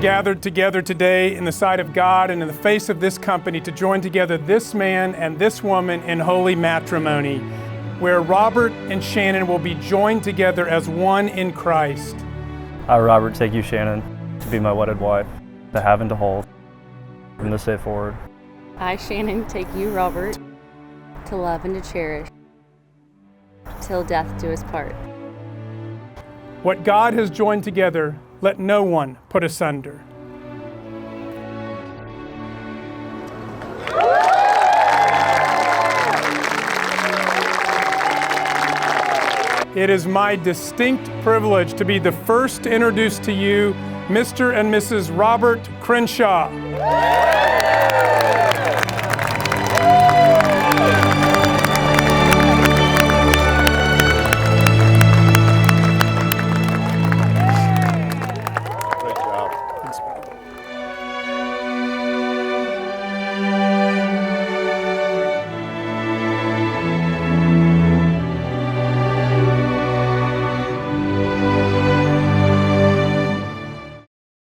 gathered together today in the sight of God and in the face of this company to join together this man and this woman in holy matrimony, where Robert and Shannon will be joined together as one in Christ. I, Robert, take you, Shannon, to be my wedded wife, to have and to hold, from this day forward. I, Shannon, take you, Robert, to love and to cherish, till death do us part. What God has joined together, let no one put asunder. It is my distinct privilege to be the first to introduce to you Mr. and Mrs. Robert Crenshaw.